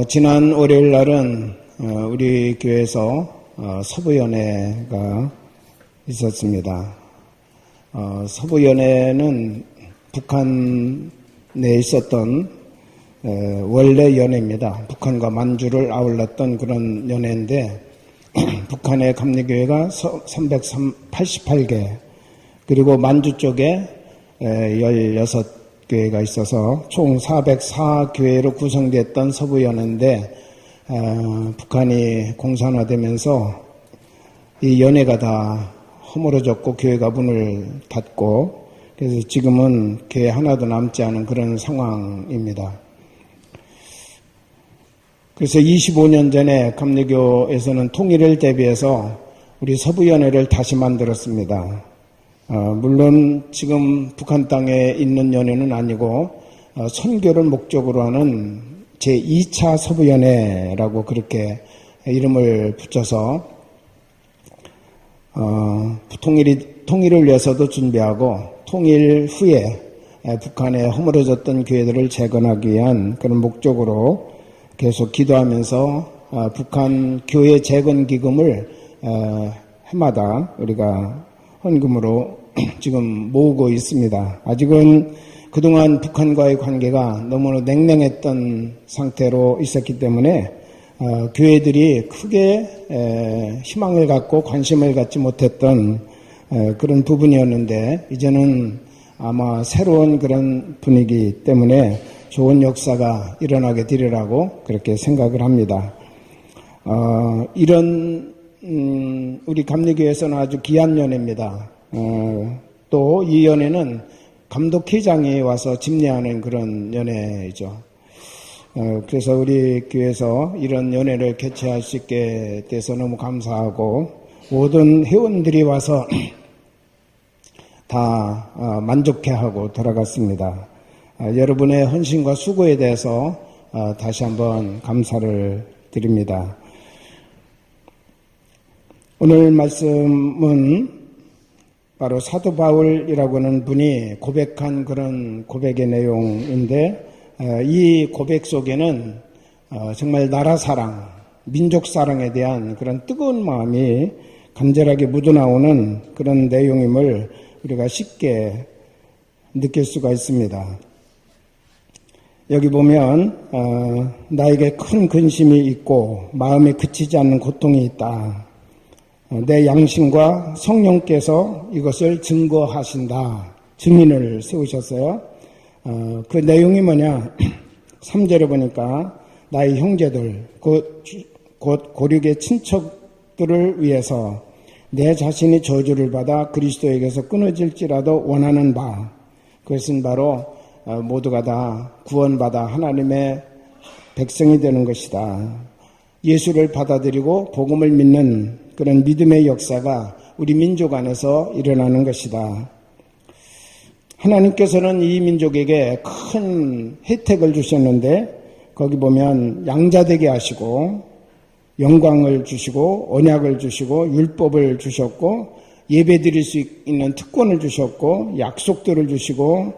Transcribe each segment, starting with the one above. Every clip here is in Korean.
지난 월요일 날은 우리 교회에서 서부연회가 있었습니다. 서부연회는 북한에 있었던 원래 연회입니다. 북한과 만주를 아울렀던 그런 연회인데 북한의 감리교회가 388개 그리고 만주 쪽에 16교회가 있어서 총 404교회로 구성됐던 서부연회인데 북한이 공산화되면서 이 연회가 다 허물어졌고 교회가 문을 닫고 그래서 지금은 교회 하나도 남지 않은 그런 상황입니다. 그래서 25년 전에 감리교에서는 통일을 대비해서 우리 서부연회를 다시 만들었습니다. 물론 지금 북한 땅에 있는 연회는 아니고 선교를 목적으로 하는 제2차 서부연회라고 그렇게 이름을 붙여서 통일을 위해서도 준비하고 통일 후에 북한에 허물어졌던 교회들을 재건하기 위한 그런 목적으로 계속 기도하면서 북한 교회 재건 기금을 해마다 우리가 헌금으로 지금 모으고 있습니다. 아직은 그동안 북한과의 관계가 너무 냉랭했던 상태로 있었기 때문에 교회들이 크게 희망을 갖고 관심을 갖지 못했던 그런 부분이었는데 이제는 아마 새로운 그런 분위기 때문에 좋은 역사가 일어나게 되리라고 그렇게 생각을 합니다. 이런 우리 감리교회에서는 아주 귀한 연회입니다. 또 이 연회는 감독회장이 와서 집례하는 그런 연회죠. 그래서 우리 교회에서 이런 연회를 개최할 수 있게 돼서 너무 감사하고 모든 회원들이 와서 다 만족해하고 돌아갔습니다. 여러분의 헌신과 수고에 대해서 다시 한번 감사를 드립니다. 오늘 말씀은 바로 사도 바울이라고 하는 분이 고백한 그런 고백의 내용인데 이 고백 속에는 정말 나라 사랑, 민족 사랑에 대한 그런 뜨거운 마음이 간절하게 묻어나오는 그런 내용임을 우리가 쉽게 느낄 수가 있습니다. 여기 보면 나에게 큰 근심이 있고 마음에 그치지 않는 고통이 있다. 내 양심과 성령께서 이것을 증거하신다. 증인을 세우셨어요. 그 내용이 뭐냐? 3절에 보니까 나의 형제들 곧 고륙의 친척들을 위해서 내 자신이 저주를 받아 그리스도에게서 끊어질지라도 원하는 바 그것은 바로 모두가 다 구원받아 하나님의 백성이 되는 것이다. 예수를 받아들이고 복음을 믿는 그런 믿음의 역사가 우리 민족 안에서 일어나는 것이다. 하나님께서는 이 민족에게 큰 혜택을 주셨는데 거기 보면 양자되게 하시고 영광을 주시고 언약을 주시고 율법을 주셨고 예배드릴 수 있는 특권을 주셨고 약속들을 주시고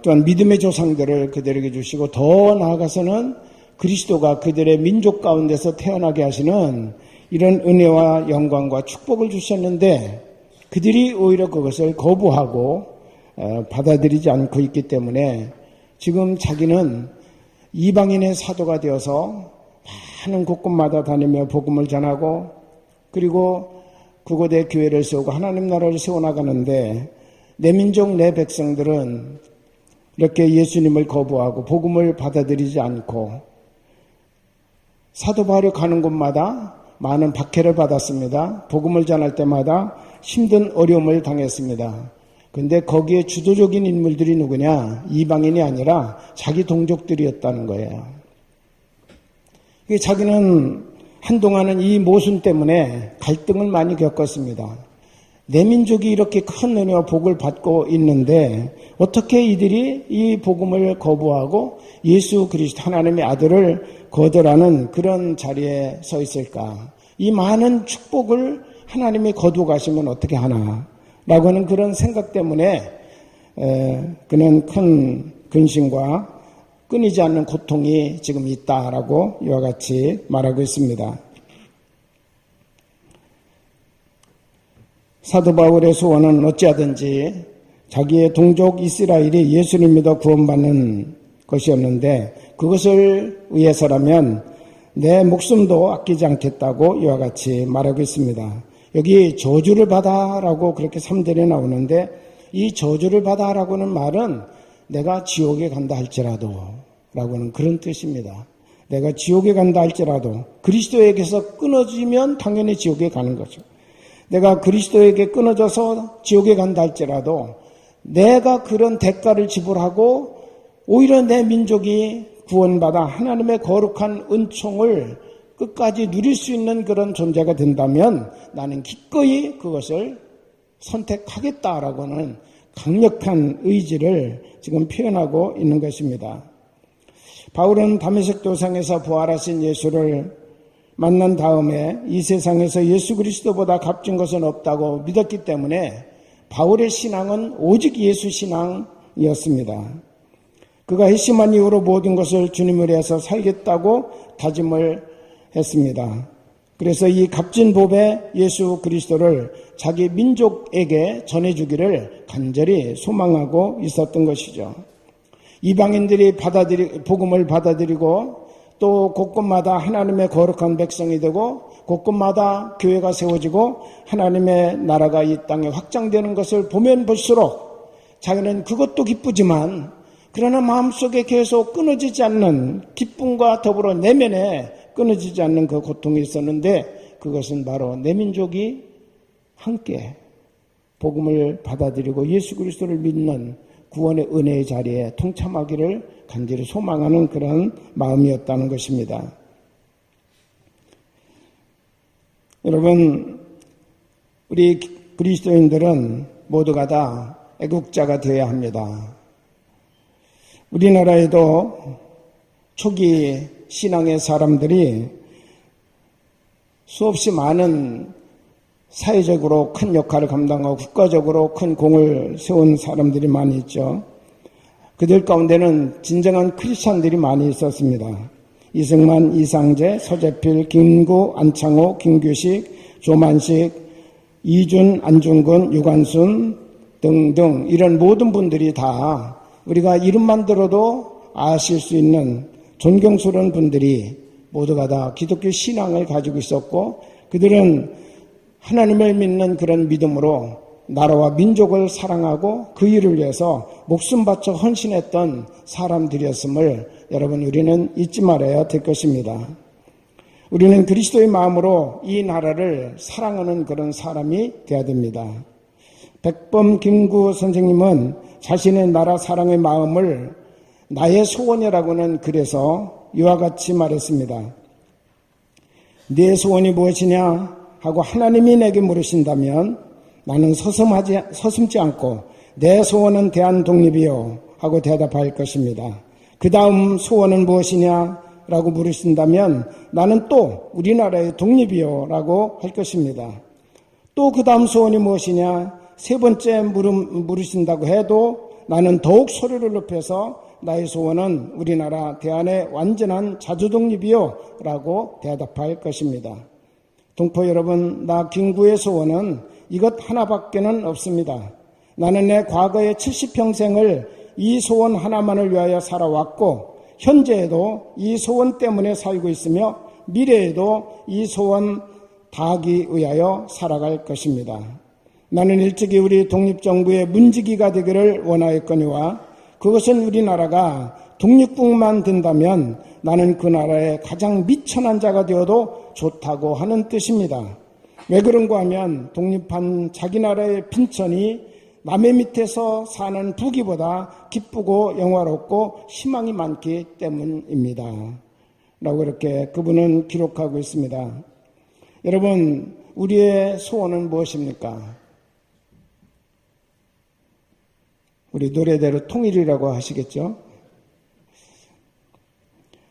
또한 믿음의 조상들을 그들에게 주시고 더 나아가서는 그리스도가 그들의 민족 가운데서 태어나게 하시는 이런 은혜와 영광과 축복을 주셨는데 그들이 오히려 그것을 거부하고 받아들이지 않고 있기 때문에 지금 자기는 이방인의 사도가 되어서 많은 곳곳마다 다니며 복음을 전하고 그리고 그곳에 교회를 세우고 하나님 나라를 세워나가는데 내 민족 내 백성들은 이렇게 예수님을 거부하고 복음을 받아들이지 않고 사도 바울이 가는 곳마다 많은 박해를 받았습니다. 복음을 전할 때마다 힘든 어려움을 당했습니다. 그런데 거기에 주도적인 인물들이 누구냐? 이방인이 아니라 자기 동족들이었다는 거예요. 자기는 한동안은 이 모순 때문에 갈등을 많이 겪었습니다. 내 민족이 이렇게 큰 은혜와 복을 받고 있는데 어떻게 이들이 이 복음을 거부하고 예수 그리스도 하나님의 아들을 거절하는 그런 자리에 서 있을까? 이 많은 축복을 하나님이 거두어 가시면 어떻게 하나? 라고 하는 그런 생각 때문에 그는 큰 근심과 끊이지 않는 고통이 지금 있다라고 이와 같이 말하고 있습니다. 사도 바울의 소원은 어찌하든지 자기의 동족 이스라엘이 예수를 믿어 구원받는 것이었는데 그것을 위해서라면 내 목숨도 아끼지 않겠다고 이와 같이 말하고 있습니다. 여기 저주를 받아라고 그렇게 3절에 나오는데 이 저주를 받아라고는 말은 내가 지옥에 간다 할지라도 라고는 그런 뜻입니다. 내가 지옥에 간다 할지라도 그리스도에게서 끊어지면 당연히 지옥에 가는 거죠. 내가 그리스도에게 끊어져서 지옥에 간다 할지라도 내가 그런 대가를 지불하고 오히려 내 민족이 구원받아 하나님의 거룩한 은총을 끝까지 누릴 수 있는 그런 존재가 된다면 나는 기꺼이 그것을 선택하겠다라고는 강력한 의지를 지금 표현하고 있는 것입니다. 바울은 다메섹 도상에서 부활하신 예수를 만난 다음에 이 세상에서 예수 그리스도보다 값진 것은 없다고 믿었기 때문에 바울의 신앙은 오직 예수 신앙이었습니다. 그가 회심한 이후로 모든 것을 주님을 위해서 살겠다고 다짐을 했습니다. 그래서 이 값진 복의 예수 그리스도를 자기 민족에게 전해주기를 간절히 소망하고 있었던 것이죠. 이방인들이 복음을 받아들이고 또 곳곳마다 하나님의 거룩한 백성이 되고 곳곳마다 교회가 세워지고 하나님의 나라가 이 땅에 확장되는 것을 보면 볼수록 자기는 그것도 기쁘지만 그러나 마음속에 계속 끊어지지 않는 기쁨과 더불어 내면에 끊어지지 않는 그 고통이 있었는데 그것은 바로 내 민족이 함께 복음을 받아들이고 예수 그리스도를 믿는 구원의 은혜의 자리에 동참하기를 간절히 소망하는 그런 마음이었다는 것입니다. 여러분, 우리 그리스도인들은 모두가 다 애국자가 되어야 합니다. 우리나라에도 초기 신앙의 사람들이 수없이 많은 사회적으로 큰 역할을 감당하고 국가적으로 큰 공을 세운 사람들이 많이 있죠. 그들 가운데는 진정한 크리스찬들이 많이 있었습니다. 이승만, 이상재, 서재필, 김구, 안창호, 김규식, 조만식, 이준, 안중근, 유관순 등등 이런 모든 분들이 다 우리가 이름만 들어도 아실 수 있는 존경스러운 분들이 모두가 다 기독교 신앙을 가지고 있었고 그들은 하나님을 믿는 그런 믿음으로 나라와 민족을 사랑하고 그 일을 위해서 목숨 바쳐 헌신했던 사람들이었음을 여러분 우리는 잊지 말아야 될 것입니다. 우리는 그리스도의 마음으로 이 나라를 사랑하는 그런 사람이 되어야 됩니다. 백범 김구 선생님은 자신의 나라 사랑의 마음을 나의 소원이라고는 그래서 이와 같이 말했습니다. 네 소원이 무엇이냐 하고 하나님이 내게 물으신다면 나는 서슴지 않고 내 소원은 대한독립이요 하고 대답할 것입니다. 그 다음 소원은 무엇이냐 라고 물으신다면 나는 또 우리나라의 독립이요 라고 할 것입니다. 또 그 다음 소원이 무엇이냐 세 번째 물으신다고 해도 나는 더욱 소리를 높여서 나의 소원은 우리나라 대한의 완전한 자주독립이요 라고 대답할 것입니다. 동포 여러분, 나 김구의 소원은 이것 하나밖에는 없습니다. 나는 내 과거의 70평생을 이 소원 하나만을 위하여 살아왔고 현재에도 이 소원 때문에 살고 있으며 미래에도 이 소원 다하기 위하여 살아갈 것입니다. 나는 일찍이 우리 독립정부의 문지기가 되기를 원하였거니와 그것은 우리나라가 독립국만 된다면 나는 그 나라의 가장 미천한 자가 되어도 좋다고 하는 뜻입니다. 왜 그런가 하면 독립한 자기 나라의 빈천이 남의 밑에서 사는 부귀보다 기쁘고 영화롭고 희망이 많기 때문입니다. 라고 이렇게 그분은 기록하고 있습니다. 여러분, 우리의 소원은 무엇입니까? 우리 노래대로 통일이라고 하시겠죠?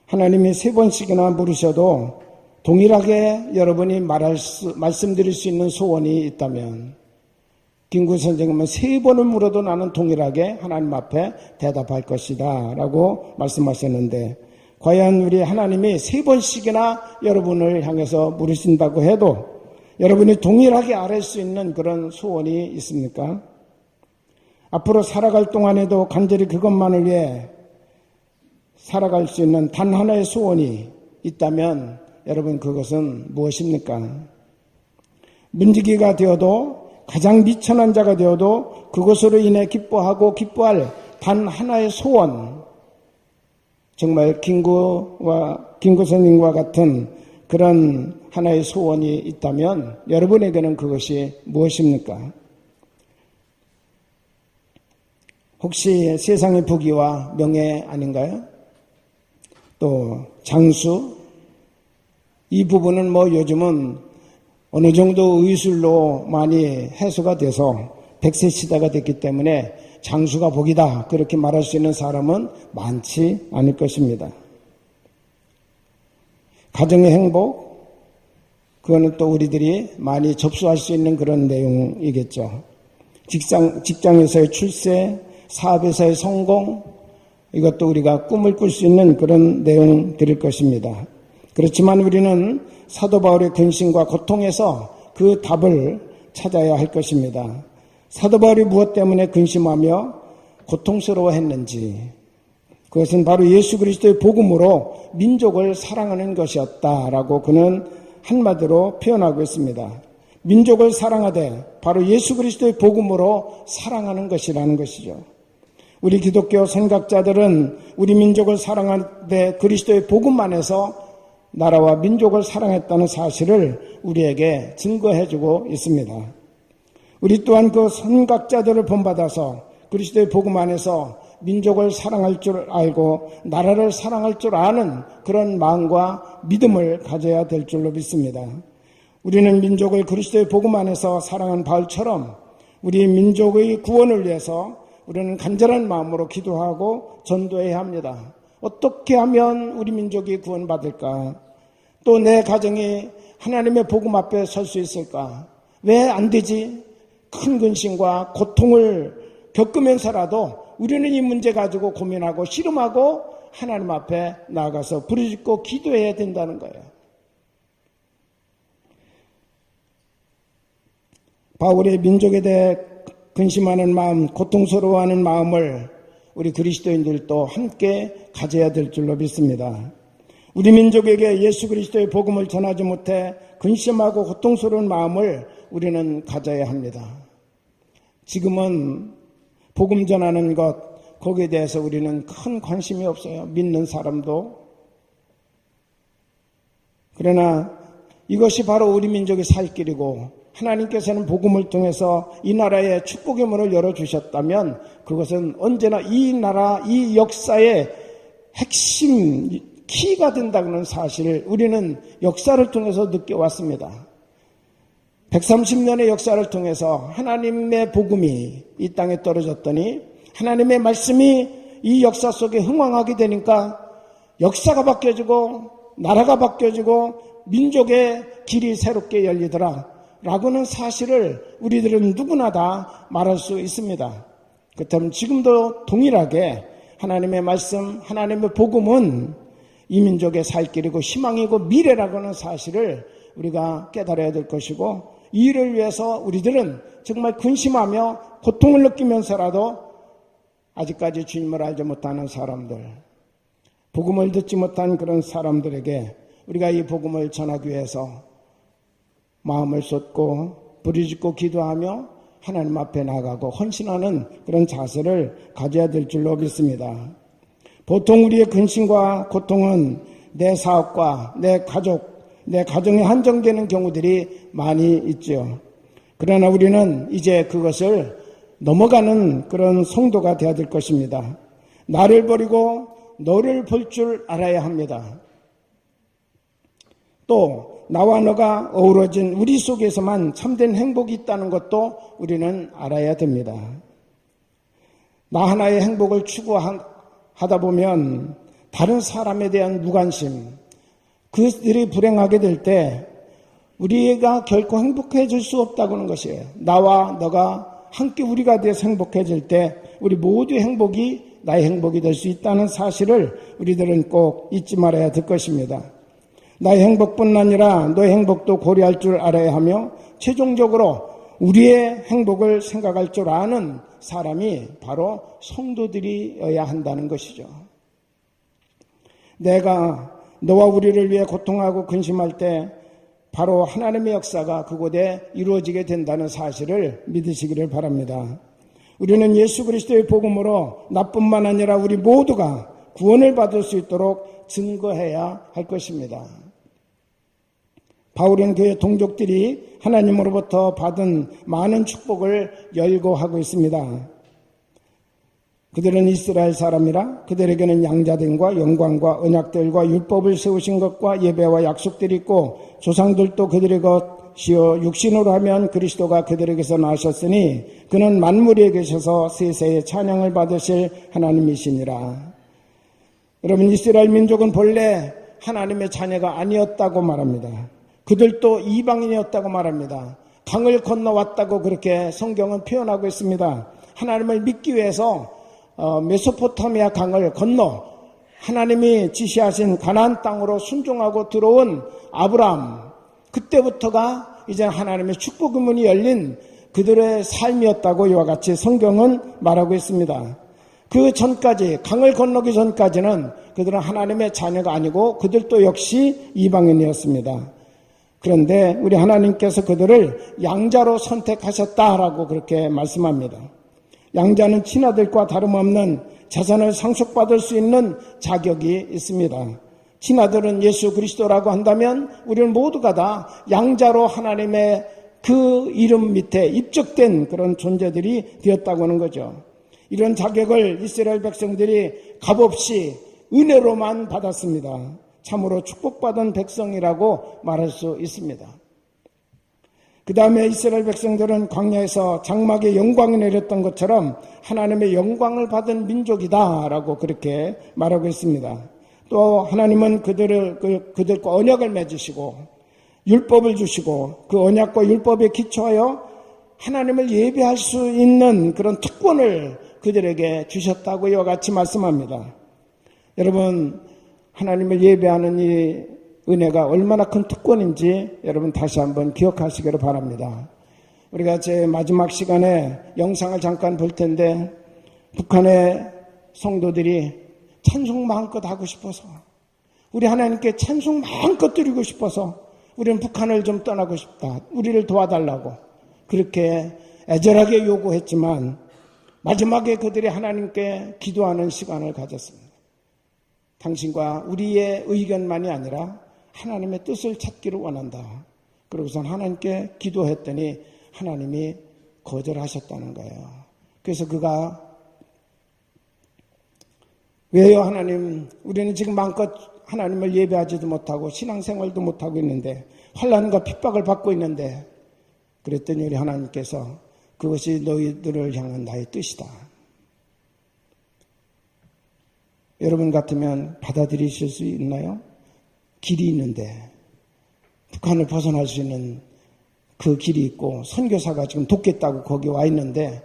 하나님이 3번씩이나 물으셔도 동일하게 여러분이 말씀드릴 수 있는 소원이 있다면 김구 선생님은 3번을 물어도 나는 동일하게 하나님 앞에 대답할 것이다 라고 말씀하셨는데, 과연 우리 하나님이 3번씩이나 여러분을 향해서 물으신다고 해도 여러분이 동일하게 아뢰 수 있는 그런 소원이 있습니까? 앞으로 살아갈 동안에도 간절히 그것만을 위해 살아갈 수 있는 단 하나의 소원이 있다면 여러분, 그것은 무엇입니까? 문지기가 되어도, 가장 미천한 자가 되어도 그것으로 인해 기뻐하고 기뻐할 단 하나의 소원, 정말 김구 선생님과 같은 그런 하나의 소원이 있다면 여러분에게는 그것이 무엇입니까? 혹시 세상의 부귀와 명예 아닌가요? 또 장수? 이 부분은 요즘은 어느 정도 의술로 많이 해소가 돼서 100세 시대가 됐기 때문에 장수가 복이다 그렇게 말할 수 있는 사람은 많지 않을 것입니다. 가정의 행복, 그거는 또 우리들이 많이 접수할 수 있는 그런 내용이겠죠. 직장에서의 출세, 사업에서의 성공, 이것도 우리가 꿈을 꿀 수 있는 그런 내용들일 것입니다. 그렇지만 우리는 사도 바울의 근심과 고통에서 그 답을 찾아야 할 것입니다. 사도 바울이 무엇 때문에 근심하며 고통스러워했는지, 그것은 바로 예수 그리스도의 복음으로 민족을 사랑하는 것이었다라고 그는 한마디로 표현하고 있습니다. 민족을 사랑하되 바로 예수 그리스도의 복음으로 사랑하는 것이라는 것이죠. 우리 기독교 선각자들은 우리 민족을 사랑하되 그리스도의 복음 안에서 나라와 민족을 사랑했다는 사실을 우리에게 증거해주고 있습니다. 우리 또한 그 선각자들을 본받아서 그리스도의 복음 안에서 민족을 사랑할 줄 알고 나라를 사랑할 줄 아는 그런 마음과 믿음을 가져야 될 줄로 믿습니다. 우리는 민족을 그리스도의 복음 안에서 사랑한 바울처럼 우리 민족의 구원을 위해서 우리는 간절한 마음으로 기도하고 전도해야 합니다. 어떻게 하면 우리 민족이 구원받을까? 또 내 가정이 하나님의 복음 앞에 설 수 있을까? 왜 안 되지? 큰 근심과 고통을 겪으면서라도 우리는 이 문제 가지고 고민하고 씨름하고 하나님 앞에 나아가서 부르짖고 기도해야 된다는 거예요. 바울의 민족에 대해 근심하는 마음, 고통스러워하는 마음을 우리 그리스도인들도 함께 가져야 될 줄로 믿습니다. 우리 민족에게 예수 그리스도의 복음을 전하지 못해 근심하고 고통스러운 마음을 우리는 가져야 합니다. 지금은 복음 전하는 것, 거기에 대해서 우리는 큰 관심이 없어요. 믿는 사람도. 그러나 이것이 바로 우리 민족의 살 길이고 하나님께서는 복음을 통해서 이 나라에 축복의 문을 열어주셨다면 그것은 언제나 이 나라, 이 역사의 핵심 키가 된다는 사실을 우리는 역사를 통해서 느껴왔습니다. 130년의 역사를 통해서 하나님의 복음이 이 땅에 떨어졌더니 하나님의 말씀이 이 역사 속에 흥왕하게 되니까 역사가 바뀌어지고 나라가 바뀌어지고 민족의 길이 새롭게 열리더라 라고는 사실을 우리들은 누구나 다 말할 수 있습니다. 그렇다면 지금도 동일하게 하나님의 말씀, 하나님의 복음은 이 민족의 살 길이고 희망이고 미래라고 하는 사실을 우리가 깨달아야 될 것이고, 이 일을 위해서 우리들은 정말 근심하며 고통을 느끼면서라도 아직까지 주님을 알지 못하는 사람들, 복음을 듣지 못한 그런 사람들에게 우리가 이 복음을 전하기 위해서 마음을 쏟고 부르짖고 기도하며 하나님 앞에 나가고 헌신하는 그런 자세를 가져야 될 줄로 믿습니다. 보통 우리의 근심과 고통은 내 사업과 내 가족, 내 가정에 한정되는 경우들이 많이 있죠. 그러나 우리는 이제 그것을 넘어가는 그런 성도가 되어야 될 것입니다. 나를 버리고 너를 볼 줄 알아야 합니다. 또 나와 너가 어우러진 우리 속에서만 참된 행복이 있다는 것도 우리는 알아야 됩니다. 나 하나의 행복을 추구하다 보면 다른 사람에 대한 무관심, 그들이 불행하게 될 때 우리가 결코 행복해질 수 없다고 하는 것이에요. 나와 너가 함께 우리가 돼서 행복해질 때 우리 모두의 행복이 나의 행복이 될 수 있다는 사실을 우리들은 꼭 잊지 말아야 될 것입니다. 나의 행복뿐 아니라 너의 행복도 고려할 줄 알아야 하며 최종적으로 우리의 행복을 생각할 줄 아는 사람이 바로 성도들이어야 한다는 것이죠. 내가 너와 우리를 위해 고통하고 근심할 때 바로 하나님의 역사가 그곳에 이루어지게 된다는 사실을 믿으시기를 바랍니다. 우리는 예수 그리스도의 복음으로 나뿐만 아니라 우리 모두가 구원을 받을 수 있도록 증거해야 할 것입니다. 바울은 그의 동족들이 하나님으로부터 받은 많은 축복을 열거하고 있습니다. 그들은 이스라엘 사람이라 그들에게는 양자됨과 영광과 언약들과 율법을 세우신 것과 예배와 약속들이 있고 조상들도 그들의 것이요 육신으로 하면 그리스도가 그들에게서 나셨으니 그는 만물에 계셔서 세세의 찬양을 받으실 하나님이시니라. 여러분, 이스라엘 민족은 본래 하나님의 자녀가 아니었다고 말합니다. 그들도 이방인이었다고 말합니다. 강을 건너왔다고 그렇게 성경은 표현하고 있습니다. 하나님을 믿기 위해서 메소포타미아 강을 건너 하나님이 지시하신 가나안 땅으로 순종하고 들어온 아브라함, 그때부터가 이제 하나님의 축복의 문이 열린 그들의 삶이었다고 이와 같이 성경은 말하고 있습니다. 그 전까지, 강을 건너기 전까지는 그들은 하나님의 자녀가 아니고 그들도 역시 이방인이었습니다. 그런데 우리 하나님께서 그들을 양자로 선택하셨다라고 그렇게 말씀합니다. 양자는 친아들과 다름없는 재산을 상속받을 수 있는 자격이 있습니다. 친아들은 예수 그리스도라고 한다면 우리는 모두가 다 양자로 하나님의 그 이름 밑에 입적된 그런 존재들이 되었다고 하는 거죠. 이런 자격을 이스라엘 백성들이 값없이 은혜로만 받았습니다. 참으로 축복받은 백성이라고 말할 수 있습니다. 그 다음에 이스라엘 백성들은 광야에서 장막의 영광이 내렸던 것처럼 하나님의 영광을 받은 민족이다라고 그렇게 말하고 있습니다. 또 하나님은 그들과 언약을 맺으시고 율법을 주시고 그 언약과 율법에 기초하여 하나님을 예배할 수 있는 그런 특권을 그들에게 주셨다고 이와 같이 말씀합니다. 여러분, 하나님을 예배하는 이 은혜가 얼마나 큰 특권인지 여러분 다시 한번 기억하시기를 바랍니다. 우리가 제 마지막 시간에 영상을 잠깐 볼 텐데 북한의 성도들이 찬송 마음껏 하고 싶어서, 우리 하나님께 찬송 마음껏 드리고 싶어서 우리는 북한을 좀 떠나고 싶다, 우리를 도와달라고 그렇게 애절하게 요구했지만 마지막에 그들이 하나님께 기도하는 시간을 가졌습니다. 당신과 우리의 의견만이 아니라 하나님의 뜻을 찾기를 원한다. 그러고선 하나님께 기도했더니 하나님이 거절하셨다는 거예요. 그래서 그가 왜요 하나님, 우리는 지금 마음껏 하나님을 예배하지도 못하고 신앙생활도 못하고 있는데 환난과 핍박을 받고 있는데, 그랬더니 우리 하나님께서 그것이 너희들을 향한 나의 뜻이다. 여러분 같으면 받아들이실 수 있나요? 길이 있는데, 북한을 벗어날 수 있는 그 길이 있고 선교사가 지금 돕겠다고 거기 와 있는데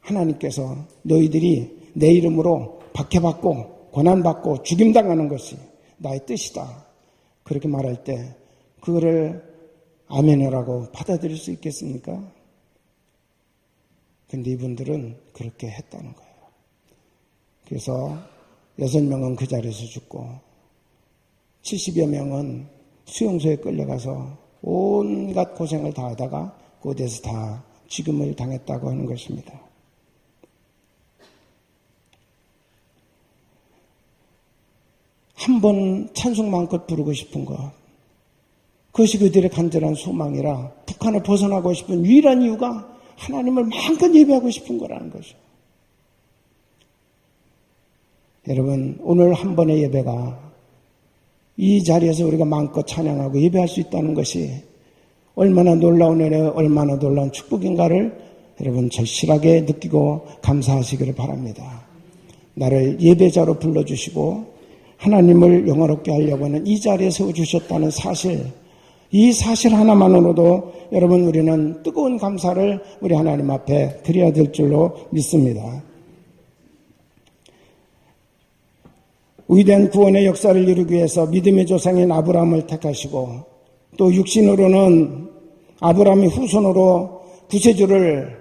하나님께서 너희들이 내 이름으로 박해받고 고난받고 죽임당하는 것이 나의 뜻이다, 그렇게 말할 때 그거를 아멘이라고 받아들일 수 있겠습니까? 근데 이분들은 그렇게 했다는 거예요. 그래서 6명은 그 자리에서 죽고 70여 명은 수용소에 끌려가서 온갖 고생을 다 하다가 그곳에서 다 죽임을 당했다고 하는 것입니다. 한 번 찬송 마음껏 부르고 싶은 것, 그것이 그들의 간절한 소망이라 북한을 벗어나고 싶은 유일한 이유가 하나님을 마음껏 예배하고 싶은 거라는 거죠. 여러분, 오늘 한 번의 예배가 이 자리에서 우리가 마음껏 찬양하고 예배할 수 있다는 것이 얼마나 놀라운 은혜, 얼마나 놀라운 축복인가를 여러분 절실하게 느끼고 감사하시기를 바랍니다. 나를 예배자로 불러주시고 하나님을 영화롭게 하려고 하는 이 자리에 세워주셨다는 사실, 이 사실 하나만으로도 여러분 우리는 뜨거운 감사를 우리 하나님 앞에 드려야 될 줄로 믿습니다. 위대한 구원의 역사를 이루기 위해서 믿음의 조상인 아브라함을 택하시고 또 육신으로는 아브라함의 후손으로 구세주를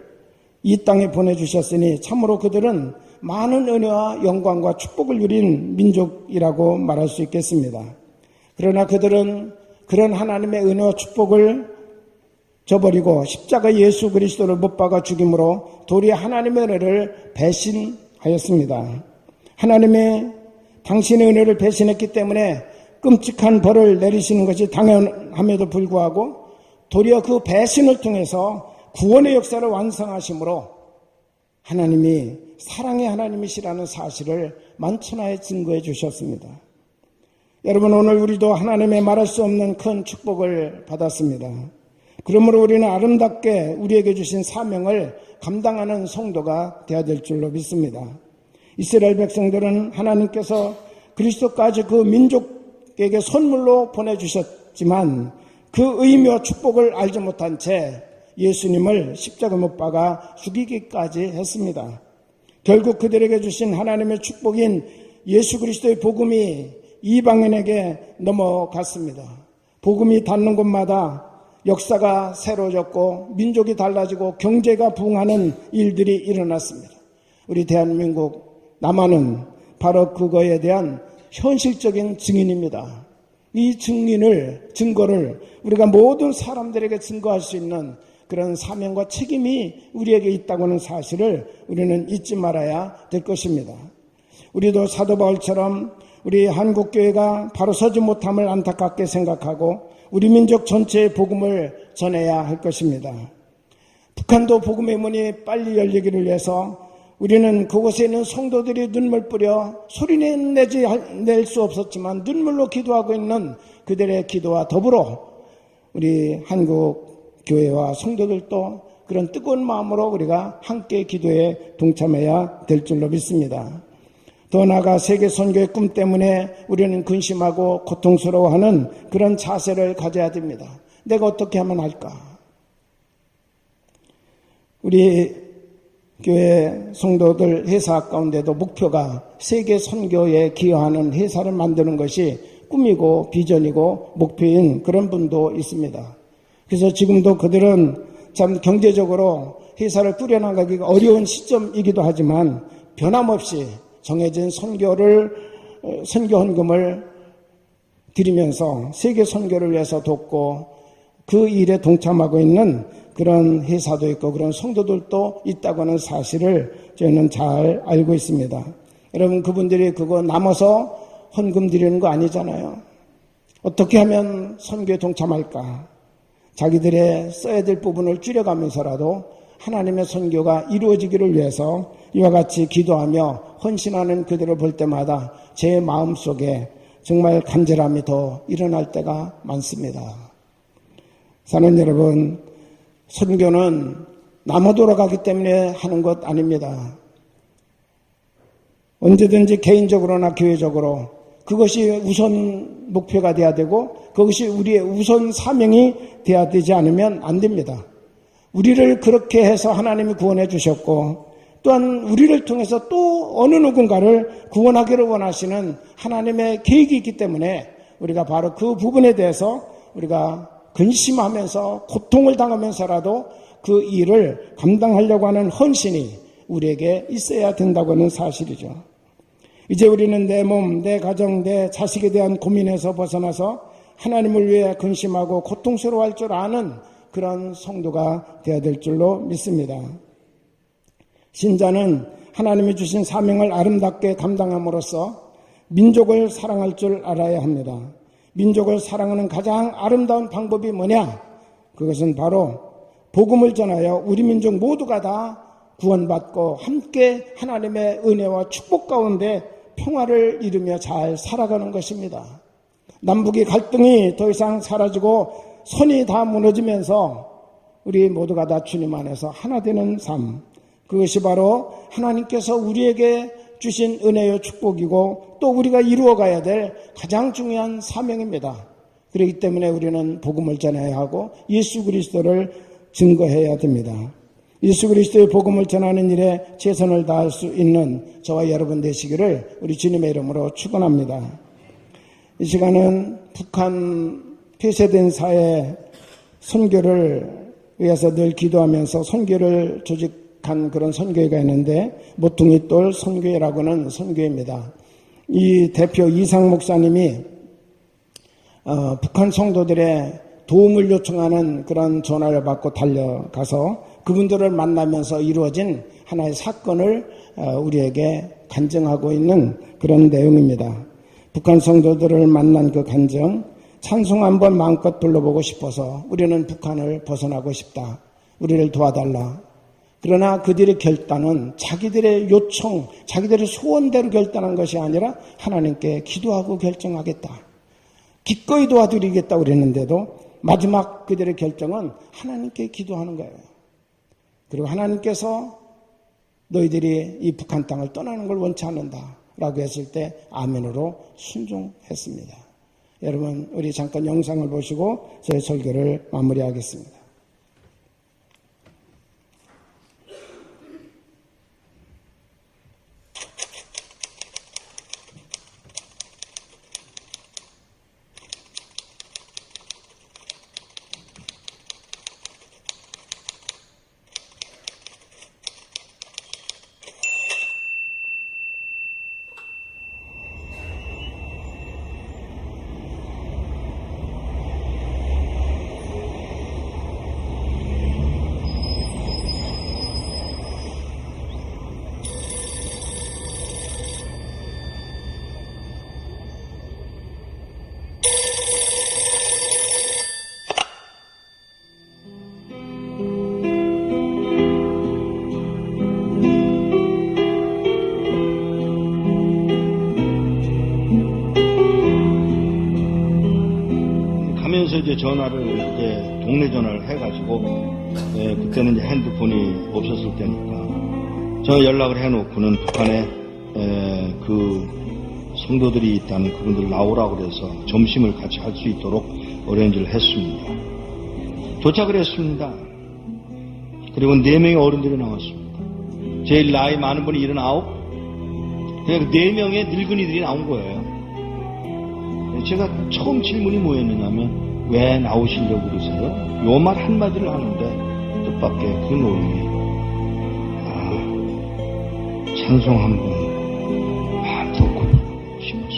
이 땅에 보내주셨으니 참으로 그들은 많은 은혜와 영광과 축복을 누린 민족이라고 말할 수 있겠습니다. 그러나 그들은 그런 하나님의 은혜와 축복을 저버리고 십자가 예수 그리스도를 못 박아 죽임으로 도리어 하나님의 은혜를 배신하였습니다. 하나님의 당신의 은혜를 배신했기 때문에 끔찍한 벌을 내리시는 것이 당연함에도 불구하고 도리어 그 배신을 통해서 구원의 역사를 완성하심으로 하나님이 사랑의 하나님이시라는 사실을 만천하에 증거해 주셨습니다. 여러분, 오늘 우리도 하나님의 말할 수 없는 큰 축복을 받았습니다. 그러므로 우리는 아름답게 우리에게 주신 사명을 감당하는 성도가 되어야 될 줄로 믿습니다. 이스라엘 백성들은 하나님께서 그리스도까지 그 민족에게 선물로 보내주셨지만 그 의미와 축복을 알지 못한 채 예수님을 십자가 못 박아 죽이기까지 했습니다. 결국 그들에게 주신 하나님의 축복인 예수 그리스도의 복음이 이방인에게 넘어갔습니다. 복음이 닿는 곳마다 역사가 새로워졌고 민족이 달라지고 경제가 부흥하는 일들이 일어났습니다. 우리 대한민국 남한은 바로 그거에 대한 현실적인 증인입니다. 이 증거를 우리가 모든 사람들에게 증거할 수 있는 그런 사명과 책임이 우리에게 있다고 하는 사실을 우리는 잊지 말아야 될 것입니다. 우리도 사도 바울처럼 우리 한국교회가 바로 서지 못함을 안타깝게 생각하고 우리 민족 전체의 복음을 전해야 할 것입니다. 북한도 복음의 문이 빨리 열리기를 위해서 우리는 그곳에 있는 성도들이 눈물 뿌려 소리는 낼 수 없었지만 눈물로 기도하고 있는 그들의 기도와 더불어 우리 한국 교회와 성도들도 그런 뜨거운 마음으로 우리가 함께 기도에 동참해야 될 줄로 믿습니다. 더 나아가 세계 선교의 꿈 때문에 우리는 근심하고 고통스러워하는 그런 자세를 가져야 됩니다. 내가 어떻게 하면 할까? 우리 교회 성도들 회사 가운데도 목표가 세계 선교에 기여하는 회사를 만드는 것이 꿈이고 비전이고 목표인 그런 분도 있습니다. 그래서 지금도 그들은 참 경제적으로 회사를 꾸려나가기가 어려운 시점이기도 하지만 변함없이 정해진 선교 헌금을 드리면서 세계 선교를 위해서 돕고 그 일에 동참하고 있는 그런 회사도 있고 그런 성도들도 있다고 하는 사실을 저희는 잘 알고 있습니다. 여러분, 그분들이 그거 남아서 헌금 드리는 거 아니잖아요. 어떻게 하면 선교에 동참할까? 자기들의 써야 될 부분을 줄여가면서라도 하나님의 선교가 이루어지기를 위해서 이와 같이 기도하며 헌신하는 그들을 볼 때마다 제 마음속에 정말 간절함이 더 일어날 때가 많습니다. 사는 여러분, 선교는 남아 돌아가기 때문에 하는 것 아닙니다. 언제든지 개인적으로나 교회적으로 그것이 우선 목표가 돼야 되고 그것이 우리의 우선 사명이 돼야 되지 않으면 안 됩니다. 우리를 그렇게 해서 하나님이 구원해 주셨고 또한 우리를 통해서 또 어느 누군가를 구원하기를 원하시는 하나님의 계획이 있기 때문에 우리가 바로 그 부분에 대해서 우리가 근심하면서 고통을 당하면서라도 그 일을 감당하려고 하는 헌신이 우리에게 있어야 된다고 하는 사실이죠. 이제 우리는 내 몸, 내 가정, 내 자식에 대한 고민에서 벗어나서 하나님을 위해 근심하고 고통스러워할 줄 아는 그런 성도가 되어야 될 줄로 믿습니다. 신자는 하나님이 주신 사명을 아름답게 감당함으로써 민족을 사랑할 줄 알아야 합니다. 민족을 사랑하는 가장 아름다운 방법이 뭐냐? 그것은 바로 복음을 전하여 우리 민족 모두가 다 구원받고 함께 하나님의 은혜와 축복 가운데 평화를 이루며 잘 살아가는 것입니다. 남북의 갈등이 더 이상 사라지고 선이 다 무너지면서 우리 모두가 다 주님 안에서 하나 되는 삶, 그것이 바로 하나님께서 우리에게 주신 은혜의 축복이고 또 우리가 이루어가야 될 가장 중요한 사명입니다. 그렇기 때문에 우리는 복음을 전해야 하고 예수 그리스도를 증거해야 됩니다. 예수 그리스도의 복음을 전하는 일에 최선을 다할 수 있는 저와 여러분 되시기를 우리 주님의 이름으로 축원합니다. 이 시간은 북한 폐쇄된 사회 선교를 위해서 늘 기도하면서 선교를 조직한 그런 선교회가 있는데 모퉁이돌 선교회라고는 선교회입니다. 이 대표 이상 목사님이 북한 성도들의 도움을 요청하는 그런 전화를 받고 달려가서 그분들을 만나면서 이루어진 하나의 사건을 우리에게 간증하고 있는 그런 내용입니다. 북한 성도들을 만난 그 간증, 찬송 한번 마음껏 불러보고 싶어서 우리는 북한을 벗어나고 싶다. 우리를 도와달라. 그러나 그들의 결단은 자기들의 요청, 자기들의 소원대로 결단한 것이 아니라 하나님께 기도하고 결정하겠다. 기꺼이 도와드리겠다고 그랬는데도 마지막 그들의 결정은 하나님께 기도하는 거예요. 그리고 하나님께서 너희들이 이 북한 땅을 떠나는 걸 원치 않는다 라고 했을 때 아멘으로 순종했습니다. 여러분, 우리 잠깐 영상을 보시고 저희 설교를 마무리하겠습니다. 이제 전화를 이제 동네 전화를 해가지고 그때는 이제 핸드폰이 없었을 때니까 저 연락을 해놓고는 북한에 그 성도들이 있다는 그분들 나오라고 그래서 점심을 같이 할 수 있도록 어레인지를 했습니다. 도착을 했습니다. 그리고 4명의 어른들이 나왔습니다. 제일 나이 많은 분이 79, 그냥 4명의 늙은이들이 나온 거예요. 제가 처음 질문이 뭐였느냐면 왜 나오시려고 그러세요? 요 말 한마디를 하는데 뜻밖의 그 노인이 찬송 한번 마음껏 부르시면서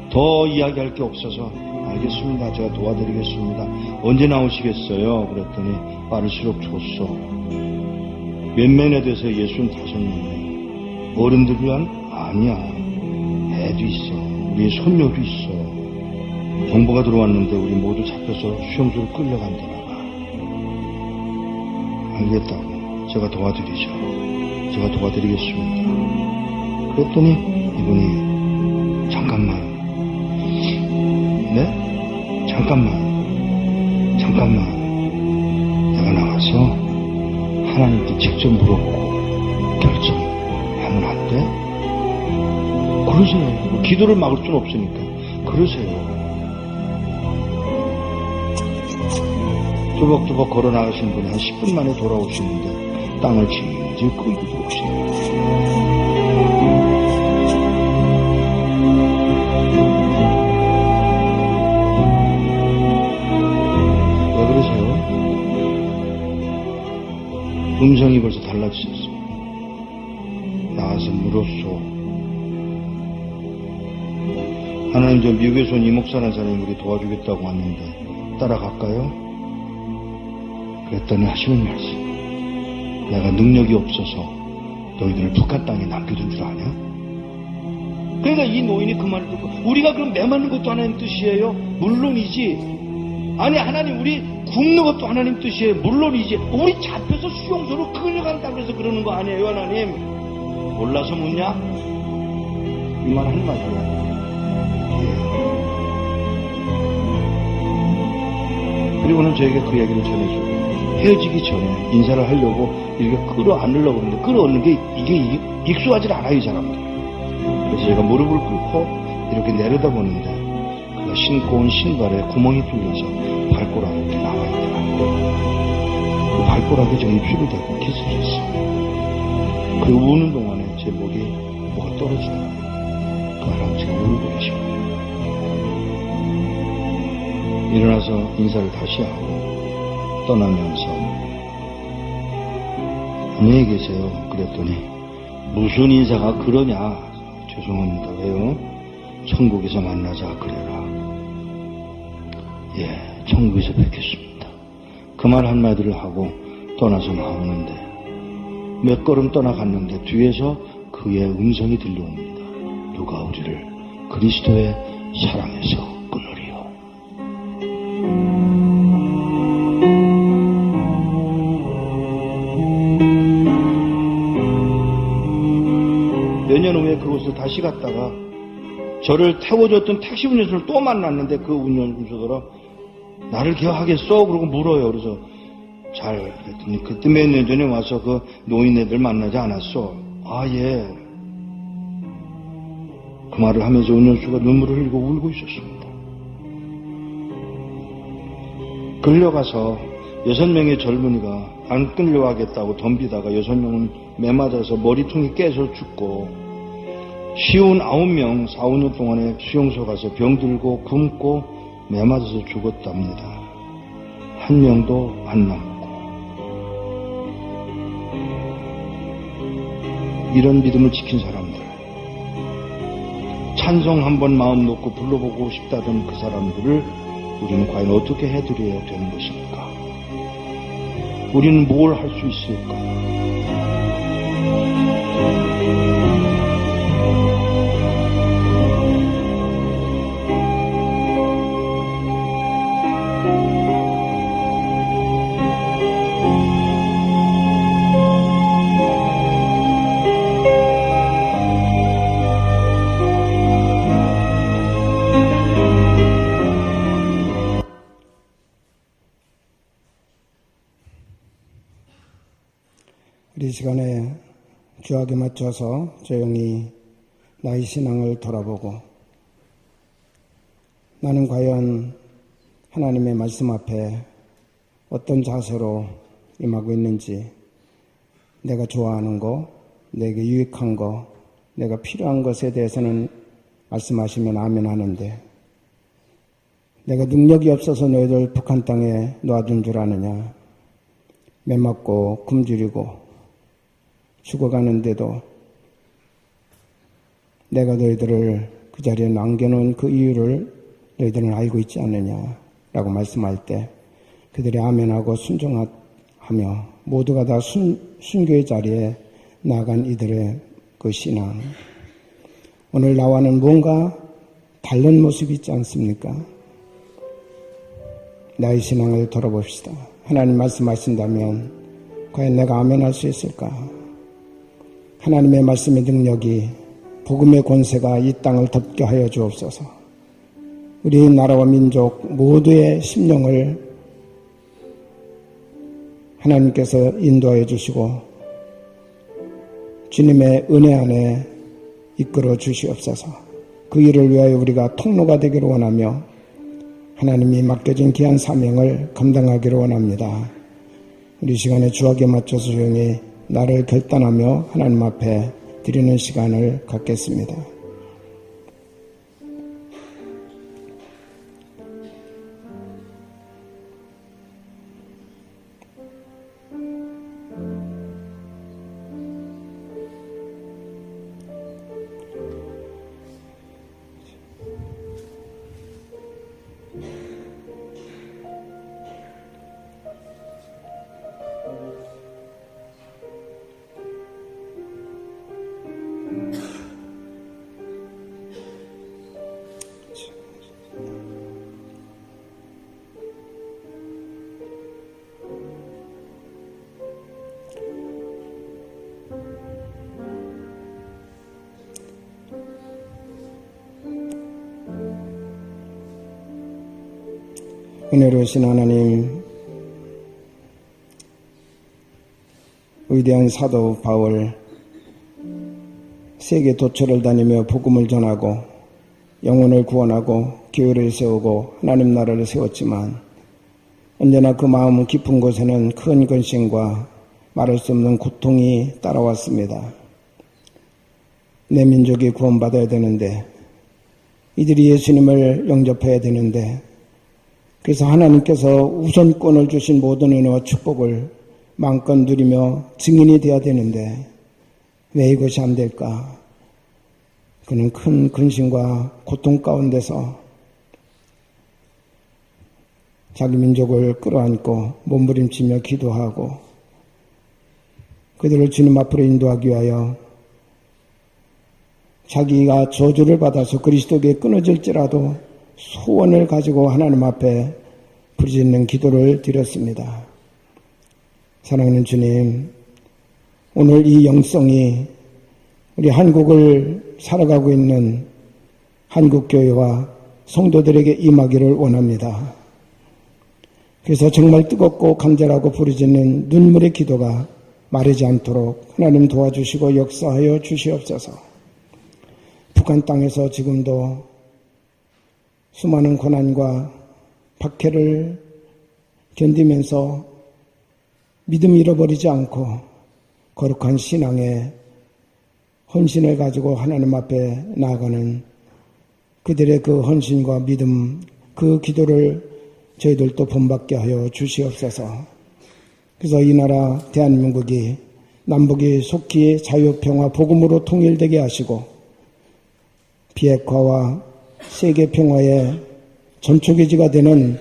더 이야기할 게 없어서 알겠습니다. 제가 도와드리겠습니다. 언제 나오시겠어요? 그랬더니 빠를수록 줬어. 몇 명에 대해서 65명에 어른들이란 아니야. 애도 있어. 우리 손녀도 있어. 정보가 들어왔는데 우리 모두 잡혀서 수용소로 끌려간다나 봐. 알겠다고. 제가 도와드리죠. 제가 도와드리겠습니다. 그랬더니 이분이 잠깐만. 네? 잠깐만. 내가 나가서 하나님께 직접 물어보고 결정하면 안 돼? 그러세요. 기도를 막을 수는 없으니까. 그러세요. 두벅두벅 걸어 나가신 분이 한 10분 만에 돌아오시는데 땅을 질질 끌고 들어오시네요. 왜 그러세요? 음성이 벌써 달라지셨어요. 나가서 물었소. 하나님, 저 미국에서 온 이목사라는 사람이 우리 도와주겠다고 왔는데 따라갈까요? 그랬더니 하시는 말씀. 내가 능력이 없어서 너희들을 북한 땅에 남겨둔 줄 아냐? 그러니까 이 노인이 그 말을 듣고 우리가 그럼 매맞는 것도 하나님 뜻이에요? 물론이지. 아니 하나님 우리 굶는 것도 하나님 뜻이에요? 물론이지. 우리 잡혀서 수용소로 끌려간다고 해서 그러는 거 아니에요 하나님? 몰라서 묻냐? 이 말 한마디야. 그리고는 저에게 그 얘기를 전해주고 헤어지기 전에 인사를 하려고 이렇게 끌어안으려고 하는데 끌어안는 게 이게 익숙하지 않아요 이 사람들. 그래서 제가 무릎을 꿇고 이렇게 내려다보는데 신고 온 신발에 구멍이 뚫려서 발가락이 나와 있더라. 그 발가락이 저 입술이 되고 기스졌어. 그 우는 동안에 제 목에 뭐가 떨어지더라. 그 할아버지가 울고 계십니다. 일어나서 인사를 다시 하고 떠나면서 안녕히 계세요. 그랬더니 무슨 인사가 그러냐. 죄송합니다. 왜요? 천국에서 만나자 그래라. 예, 천국에서 뵙겠습니다. 그 말 한마디를 하고 떠나서 나오는데 몇 걸음 떠나갔는데 뒤에서 그의 음성이 들려옵니다. 누가 우리를 그리스도의 사랑에서 끊으리요. 몇 년 후에 그곳을 다시 갔다가 저를 태워줬던 택시 운전수를 또 만났는데 그 운전수더러 나를 기억하겠어? 그러고 물어요. 그래서 잘 그랬더니 그때 몇 년 전에 와서 그 노인네들 만나지 않았어? 아, 예. 그 말을 하면서 운전수가 눈물을 흘리고 울고 있었습니다. 끌려가서 6명의 젊은이가 안 끌려가겠다고 덤비다가 6명은 매맞아서 머리통이 깨서 죽고 쉬운 9명 4, 5년 동안에 수용소 가서 병들고 굶고 매맞아서 죽었답니다. 한 명도 안 남고. 이런 믿음을 지킨 사람들, 찬송 한번 마음 놓고 불러보고 싶다던 그 사람들을 우리는 과연 어떻게 해드려야 되는 것입니까? 우리는 뭘 할 수 있을까? 이 시간에 주학에 맞춰서 조용히 나의 신앙을 돌아보고 나는 과연 하나님의 말씀 앞에 어떤 자세로 임하고 있는지, 내가 좋아하는 거, 내게 유익한 거, 내가 필요한 것에 대해서는 말씀하시면 아멘 하는데, 내가 능력이 없어서 너희들 북한 땅에 놔둔 줄 아느냐, 매맞고 굶주리고 죽어가는데도 내가 너희들을 그 자리에 남겨놓은 그 이유를 너희들은 알고 있지 않느냐라고 말씀할 때 그들이 아멘하고 순종하며 모두가 다 순교의 자리에 나간 이들의 그 신앙, 오늘 나와는 뭔가 다른 모습이 있지 않습니까? 나의 신앙을 돌아봅시다. 하나님 말씀하신다면 과연 내가 아멘할 수 있을까? 하나님의 말씀의 능력이, 복음의 권세가 이 땅을 덮게 하여 주옵소서. 우리 나라와 민족 모두의 심령을 하나님께서 인도하여 주시고 주님의 은혜 안에 이끌어 주시옵소서. 그 일을 위하여 우리가 통로가 되기를 원하며 하나님이 맡겨진 귀한 사명을 감당하기를 원합니다. 우리 시간에 주학에 맞춰서 조용히 나를 결단하며 하나님 앞에 드리는 시간을 갖겠습니다. 은혜로우신 하나님, 위대한 사도 바울, 세계 도처를 다니며 복음을 전하고 영혼을 구원하고 교회를 세우고 하나님 나라를 세웠지만 언제나 그 마음 깊은 곳에는 큰 근심과 말할 수 없는 고통이 따라왔습니다. 내 민족이 구원받아야 되는데, 이들이 예수님을 영접해야 되는데, 그래서 하나님께서 우선권을 주신 모든 은혜와 축복을 마음껏 누리며 증인이 되어야 되는데 왜 이것이 안 될까? 그는 큰 근심과 고통 가운데서 자기 민족을 끌어안고 몸부림치며 기도하고 그들을 주님 앞으로 인도하기 위하여 자기가 저주를 받아서 그리스도에게 끊어질지라도 소원을 가지고 하나님 앞에 부르짖는 기도를 드렸습니다. 사랑하는 주님, 오늘 이 영성이 우리 한국을 살아가고 있는 한국교회와 성도들에게 임하기를 원합니다. 그래서 정말 뜨겁고 간절하고 부르짖는 눈물의 기도가 마르지 않도록 하나님 도와주시고 역사하여 주시옵소서. 북한 땅에서 지금도 수많은 고난과 박해를 견디면서 믿음 잃어버리지 않고 거룩한 신앙의 헌신을 가지고 하나님 앞에 나아가는 그들의 그 헌신과 믿음, 그 기도를 저희들도 본받게 하여 주시옵소서. 그래서 이 나라 대한민국이 남북이 속히 자유, 평화, 복음으로 통일되게 하시고 비핵화와 세계 평화의 전초기지가 되는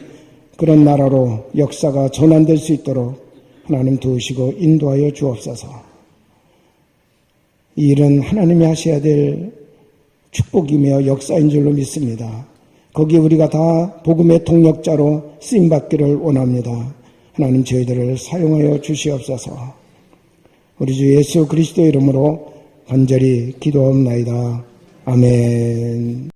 그런 나라로 역사가 전환될 수 있도록 하나님 도우시고 인도하여 주옵소서. 이 일은 하나님이 하셔야 될 축복이며 역사인 줄로 믿습니다. 거기에 우리가 다 복음의 동력자로 쓰임받기를 원합니다. 하나님 저희들을 사용하여 주시옵소서. 우리 주 예수 그리스도의 이름으로 간절히 기도하옵나이다. 아멘.